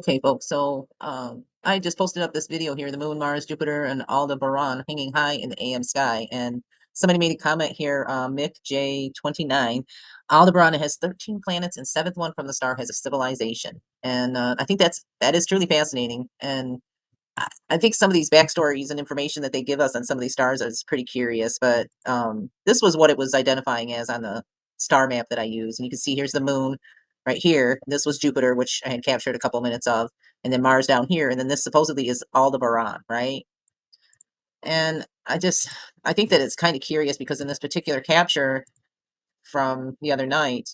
Okay, folks. So I just posted up this video here: the Moon, Mars, Jupiter, and Aldebaran hanging high in the AM sky. And somebody made a comment here, Mick J29. Aldebaran has 13 planets, and seventh one from the star has a civilization. And I think that is truly fascinating. And I think some of these backstories and information that they give us on some of these stars is pretty curious. But this was what it was identifying as on the star map that I use. And you can see here's the moon right here. This was Jupiter, which I had captured a couple minutes of, and then Mars down here. And then this supposedly is Aldebaran, right? And I think that it's kind of curious because in this particular capture from the other night,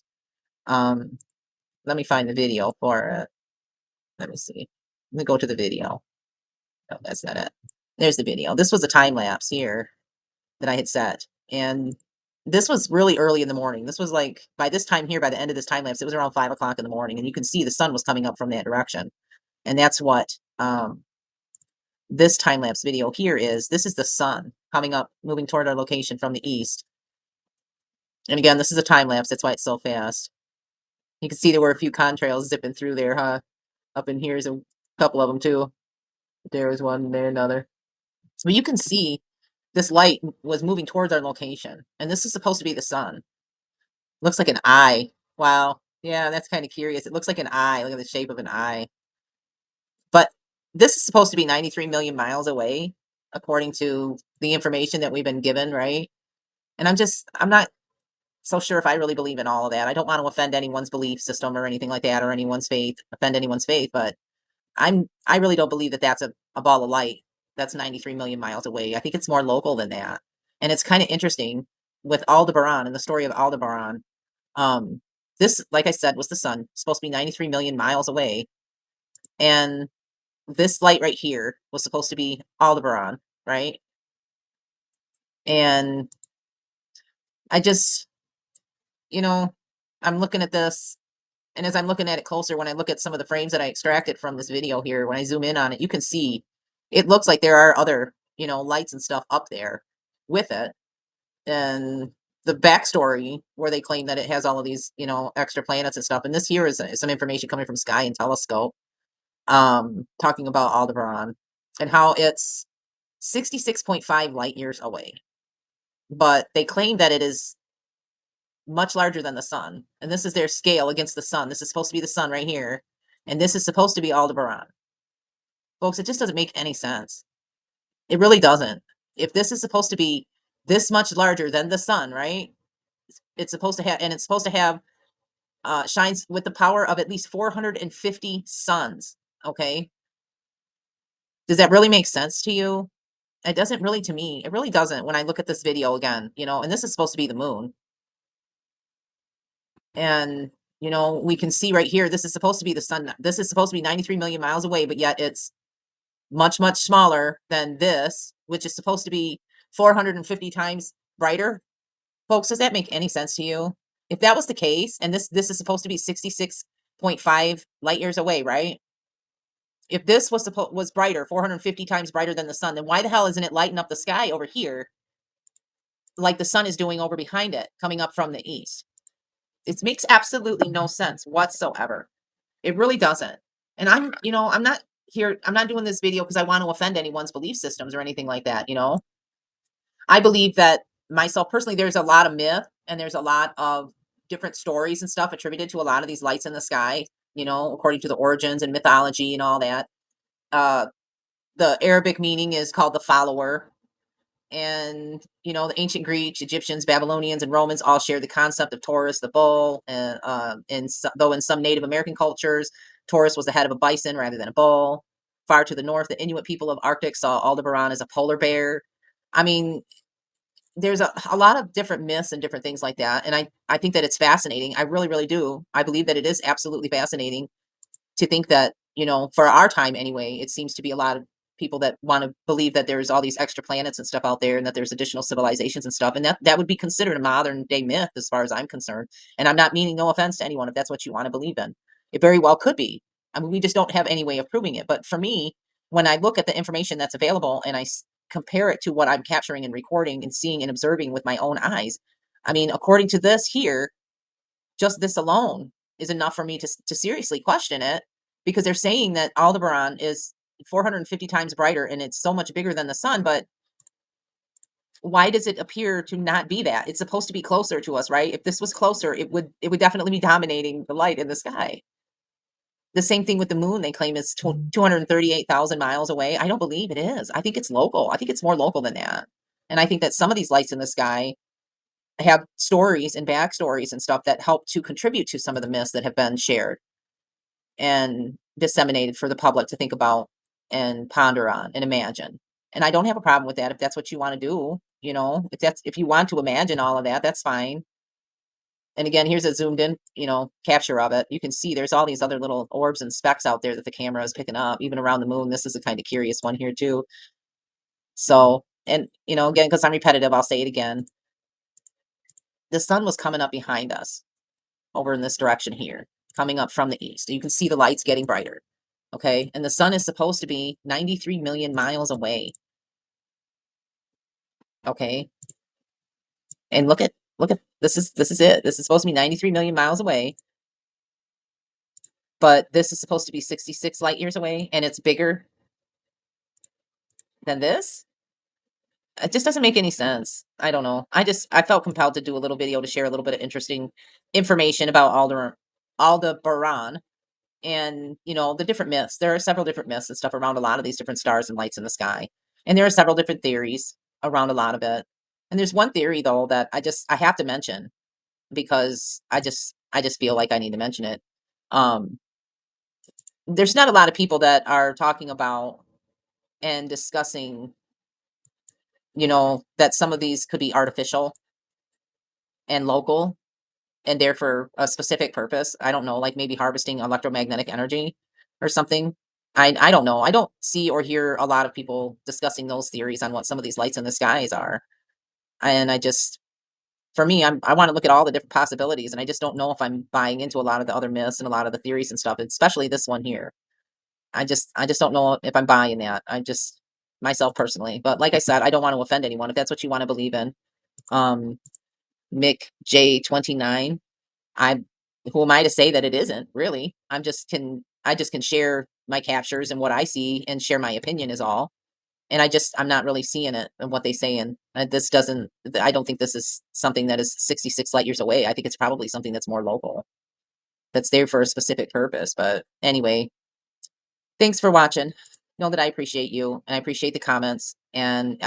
um, let me find the video for it. Let me see. Let me go to the video. No, that's not it. There's the video. This was a time lapse here that I had set. And this was really early in the morning. This was like by this time here, by the end of this time lapse, it was around 5 o'clock in the morning. And you can see the sun was coming up from that direction. And that's what this time lapse video here is. This is the sun coming up, moving toward our location from the east. And again, this is a time lapse. That's why it's so fast. You can see there were a few contrails zipping through there, huh? Up in here's a couple of them too. There was one, there another. So you can see this light was moving towards our location, and this is supposed to be the sun. Looks like an eye. Wow. Yeah, that's kind of curious. It looks like an eye. Look at the shape of an eye. But this is supposed to be 93 million miles away, according to the information that we've been given, right? And I'm not so sure if I really believe in all of that. I don't want to offend anyone's belief system or anything like that, or anyone's faith, offend anyone's faith, but I really don't believe that that's a ball of light that's 93 million miles away. I think it's more local than that. And it's kind of interesting with Aldebaran and the story of Aldebaran. Um, this, like I said, was the sun, supposed to be 93 million miles away. And this light right here was supposed to be Aldebaran, right? And I just, you know, I'm looking at this. And as I'm looking at it closer, when I look at some of the frames that I extracted from this video here, when I zoom in on it, you can see it looks like there are other, lights and stuff up there with it. And the backstory where they claim that it has all of these, extra planets and stuff. And this here is some information coming from Sky and Telescope, talking about Aldebaran and how it's 66.5 light years away. But they claim that it is much larger than the sun. And this is their scale against the sun. This is supposed to be the sun right here. And this is supposed to be Aldebaran. Folks, it just doesn't make any sense. It really doesn't. If this is supposed to be this much larger than the sun, right? It's supposed to have, and it's supposed to have, shines with the power of at least 450 suns. Okay. Does that really make sense to you? It doesn't really to me. It really doesn't when I look at this video again, and this is supposed to be the moon. And, we can see right here, this is supposed to be the sun. This is supposed to be 93 million miles away, but yet it's much, much smaller than this, which is supposed to be 450 times brighter. Folks, does that make any sense to you? If that was the case, and this is supposed to be 66.5 light years away, right? If this was brighter, 450 times brighter than the sun, then why the hell isn't it lighting up the sky over here like the sun is doing over behind it, coming up from the east? It makes absolutely no sense whatsoever. It really doesn't. And I'm not doing this video because I want to offend anyone's belief systems or anything like that. I believe that myself personally, there's a lot of myth and there's a lot of different stories and stuff attributed to a lot of these lights in the sky, according to the origins and mythology and all that. Uh, the Arabic meaning is called the follower. And the ancient Greeks, Egyptians, Babylonians, and Romans all share the concept of Taurus, the bull. And though in some Native American cultures, Taurus was the head of a bison rather than a bull. Far to the north, the Inuit people of Arctic saw Aldebaran as a polar bear. I mean, there's a lot of different myths and different things like that, and I think that it's fascinating. I really, really do. I believe that it is absolutely fascinating to think that, for our time anyway, it seems to be a lot of people that want to believe that there's all these extra planets and stuff out there and that there's additional civilizations and stuff. And that would be considered a modern day myth as far as I'm concerned. And I'm not meaning no offense to anyone if that's what you want to believe in. It very well could be. I mean, we just don't have any way of proving it. But for me, when I look at the information that's available and compare it to what I'm capturing and recording and seeing and observing with my own eyes, I mean, according to this here, just this alone is enough for me to seriously question it because they're saying that Aldebaran is 450 times brighter and it's so much bigger than the sun, but why does it appear to not be that? It's supposed to be closer to us, right? If this was closer, it would definitely be dominating the light in the sky. The same thing with the moon, they claim is 238,000 miles away. I don't believe it is. I think it's local. I think it's more local than that. And I think that some of these lights in the sky have stories and backstories and stuff that help to contribute to some of the myths that have been shared and disseminated for the public to think about and ponder on and imagine. And I don't have a problem with that if that's what you want to do. If you want to imagine all of that, that's fine. And again, here's a zoomed in, capture of it. You can see there's all these other little orbs and specks out there that the camera is picking up, even around the moon. This is a kind of curious one here too. So, and again, because I'm repetitive, I'll say it again. The sun was coming up behind us over in this direction here, coming up from the east. You can see the lights getting brighter. Okay. And the sun is supposed to be 93 million miles away. Okay. And look at this is it. This is supposed to be 93 million miles away, but this is supposed to be 66 light years away, and it's bigger than this. It just doesn't make any sense. I don't know. I felt compelled to do a little video to share a little bit of interesting information about Aldebaran and the different myths. There are several different myths and stuff around a lot of these different stars and lights in the sky. And there are several different theories around a lot of it. And there's one theory though that I have to mention because I just feel like I need to mention it. Um there's not a lot of people that are talking about and discussing, that some of these could be artificial and local and there for a specific purpose. I don't know, like maybe harvesting electromagnetic energy or something. I don't know. I don't see or hear a lot of people discussing those theories on what some of these lights in the skies are. And for me, I want to look at all the different possibilities, and I just don't know if I'm buying into a lot of the other myths and a lot of the theories and stuff, especially this one here. I just don't know if I'm buying that. I just myself personally, but like I said, I don't want to offend anyone. If that's what you want to believe in, um, Mick J 29. I Who am I to say that it isn't, really? I just can share my captures and what I see and share my opinion is all. And I'm not really seeing it and what they say. And I don't think this is something that is 66 light years away. I think it's probably something that's more local, that's there for a specific purpose. But anyway, thanks for watching. Know that I appreciate you and I appreciate the comments. And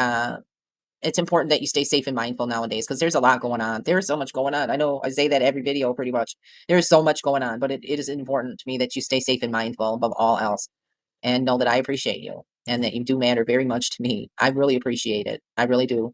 it's important that you stay safe and mindful nowadays because there's a lot going on. There's so much going on. I know I say that every video pretty much. There's so much going on, but it is important to me that you stay safe and mindful above all else. And know that I appreciate you and that you do matter very much to me. I really appreciate it. I really do.